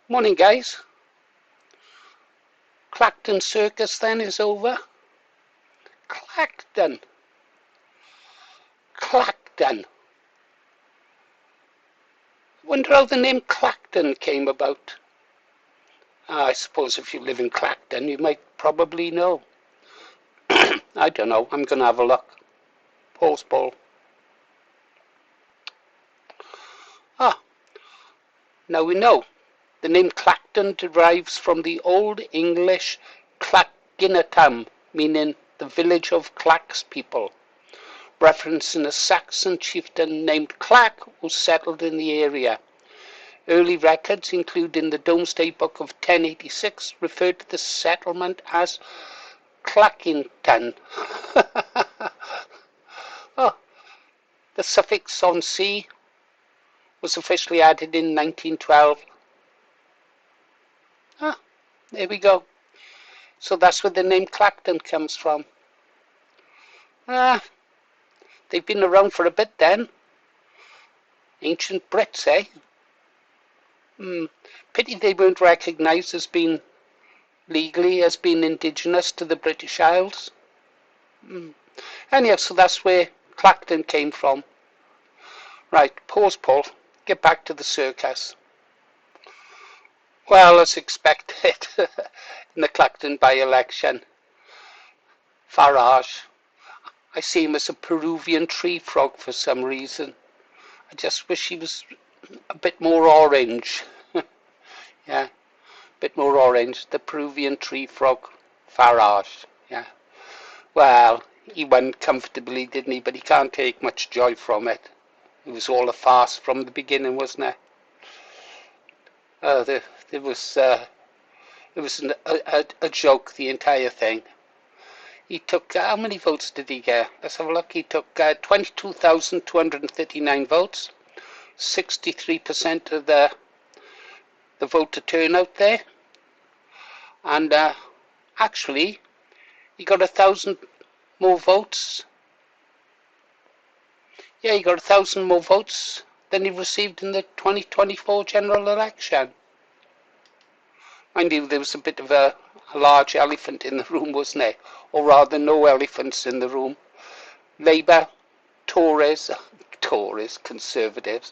Morning, guys. Clacton Circus then is over. Clacton. Clacton. Wonder how the name Clacton came about. I suppose if you live in Clacton, you might probably know. I don't know. I'm going to have a look. Pause ball. Now we know. The name Clacton derives from the Old English Clacginatum, meaning the village of Clac's people, referencing a Saxon chieftain named Clac who settled in the area. Early records, including the Domesday Book of 1086, referred to the settlement as Clackington. The suffix on C was officially added in 1912. There we go. So that's where the name Clacton comes from. They've been around for a bit then. Ancient Brits, eh? Pity they weren't recognised as being legally as being indigenous to the British Isles. Anyhow, so that's where Clacton came from. Right, pause, Paul. Get back to the circus. Well, as expected, in the Clacton by-election, Farage, I see him as a Peruvian tree frog for some reason. I just wish he was a bit more orange. Yeah, a bit more orange. The Peruvian tree frog, Farage. Yeah. Well, he won comfortably, didn't he? But he can't take much joy from it. It was all a farce from the beginning, wasn't it? It was a joke, the entire thing. He took, how many votes did he get? Let's have a look. He took 22,239 votes, 63% of the voter turnout there. And actually, he got 1,000 more votes. Yeah, he got 1,000 more votes than he received in the 2024 general election. Mind you, there was a bit of a large elephant in the room, wasn't there? Or rather, no elephants in the room. Labour, Tories, Conservatives.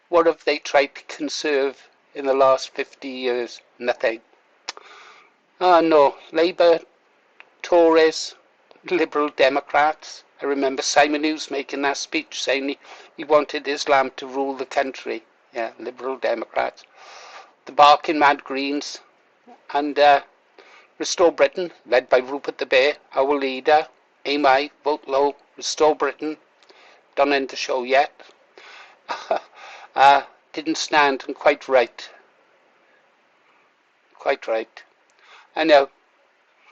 What have they tried to conserve in the last 50 years? Nothing. No, Labour, Tories, Liberal Democrats. I remember Simon Hughes making that speech saying he wanted Islam to rule the country. Yeah, Liberal Democrats. The Barking Mad Greens and Restore Britain, led by Rupert the Bear, our leader. Aim high, vote low, Restore Britain. Don't end the show yet. Didn't stand, and quite right. Quite right. I know.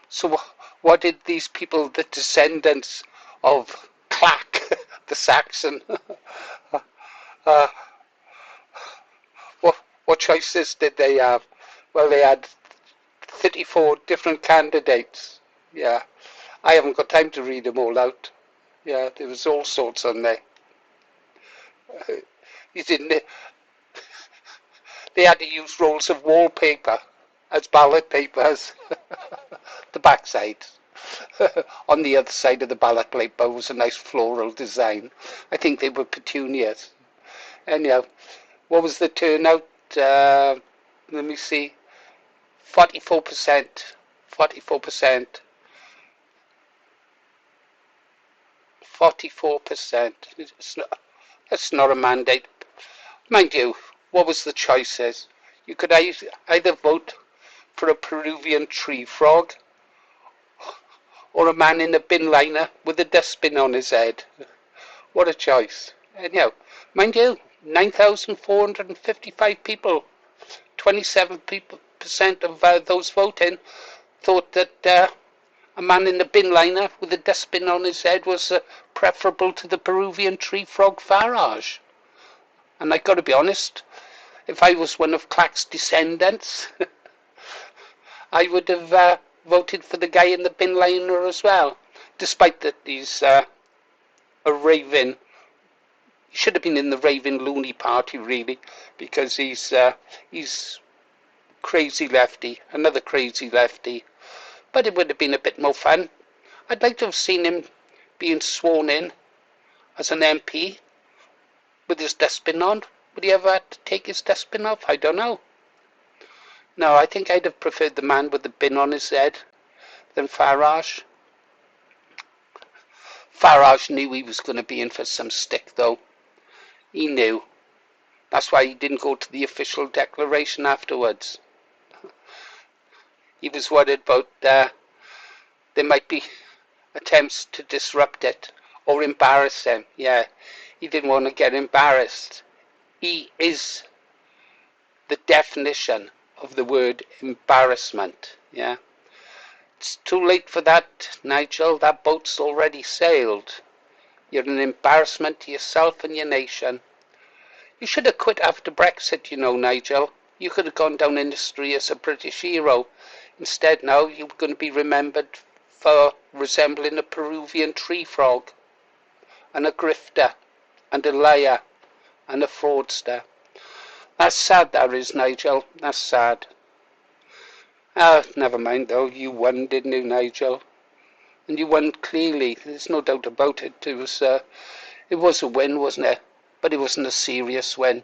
So what did these people, the descendants of Clac, the Saxon, what choices did they have? Well, they had 34 different candidates. Yeah, I haven't got time to read them all out. Yeah, there was all sorts on there. They had to use rolls of wallpaper as ballot papers. The backside. On the other side of the ballot paper was a nice floral design. I think they were petunias. Anyhow, what was the turnout? Let me see. 44%. 44%. 44%. It's not a mandate. Mind you, what was the choices? You could either vote for a Peruvian tree frog or a man in a bin liner with a dustbin on his head. What a choice. Anyhow, mind you, 9,455 people, 27% of those voting thought that a man in a bin liner with a dustbin on his head was preferable to the Peruvian tree frog Farage. And I got to be honest, if I was one of Clac's descendants, I would have voted for the guy in the bin liner as well, despite that he's a raving He should have been in the raving loony party, really, because he's crazy lefty, another crazy lefty. But it would have been a bit more fun. I'd like to have seen him being sworn in as an MP with his dustbin on. Would he ever have to take his dustbin off? I don't know. No, I think I'd have preferred the man with the bin on his head than Farage. Farage knew he was going to be in for some stick, though. He knew. That's why he didn't go to the official declaration afterwards. He was worried about there might be attempts to disrupt it or embarrass him. Yeah, he didn't want to get embarrassed. He is the definition of the word embarrassment. Yeah. It's too late for that, Nigel. That boat's already sailed. You're an embarrassment to yourself and your nation. You should have quit after Brexit, you know, Nigel. You could have gone down in history as a British hero. Instead, now you're going to be remembered for resembling a Peruvian tree frog, and a grifter, and a liar, and a fraudster. That's sad, that is, Nigel. That's sad. Never mind, though. You won, didn't you, Nigel? And you won clearly. There's no doubt about it. It was a win, wasn't it? But it wasn't a serious win.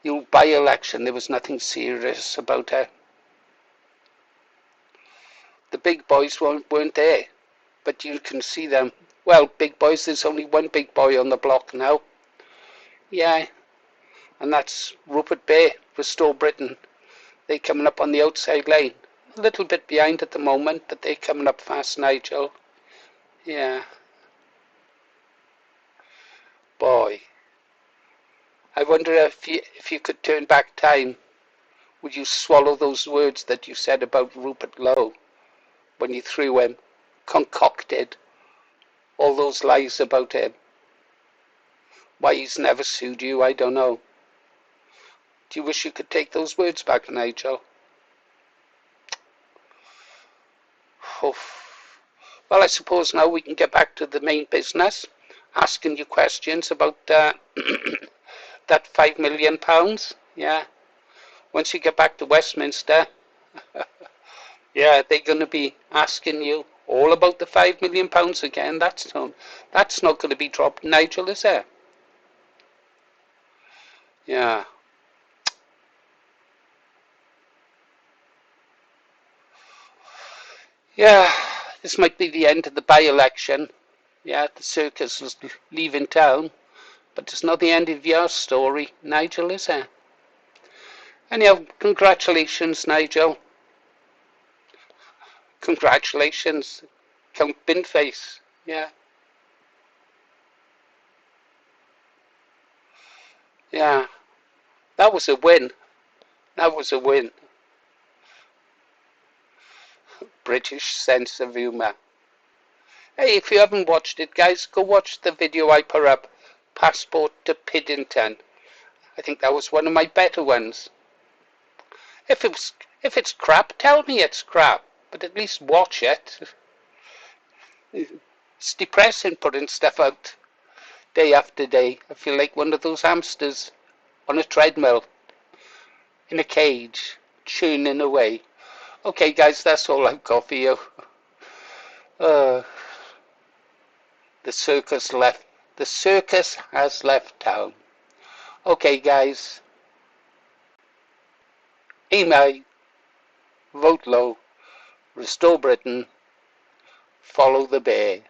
Your by-election, there was nothing serious about it. The big boys weren't there, but you can see them. Well, big boys, there's only one big boy on the block now. Yeah, and that's Rupert Bear, Restore Britain. They're coming up on the outside lane. A little bit behind at the moment, but they're coming up fast, Nigel. Yeah. Boy. I wonder if you could turn back time, would you swallow those words that you said about Rupert Lowe when you threw him, concocted all those lies about him? Why he's never sued you, I don't know. Do you wish you could take those words back, Nigel? Oh. Well, I suppose now we can get back to the main business, asking you questions about that £5 million. Yeah. Once you get back to Westminster, yeah, they're going to be asking you all about the £5 million again. That's not going to be dropped, Nigel, is it? Yeah. Yeah, this might be the end of the by-election. Yeah, the circus is leaving town. But it's not the end of your story, Nigel, is it? Anyhow, congratulations, Nigel. Congratulations, Count Binface. Yeah. Yeah. That was a win. That was a win. British sense of humour. Hey, if you haven't watched it, guys, go watch the video I put up, Passport to Piddington. I think that was one of my better ones. If it's crap, tell me it's crap, but at least watch it. It's depressing putting stuff out day after day. I feel like one of those hamsters on a treadmill, in a cage, churning away. Okay, guys, that's all I've got for you. The circus left. The circus has left town. Okay, guys. Email, vote low, restore Britain, follow the bear.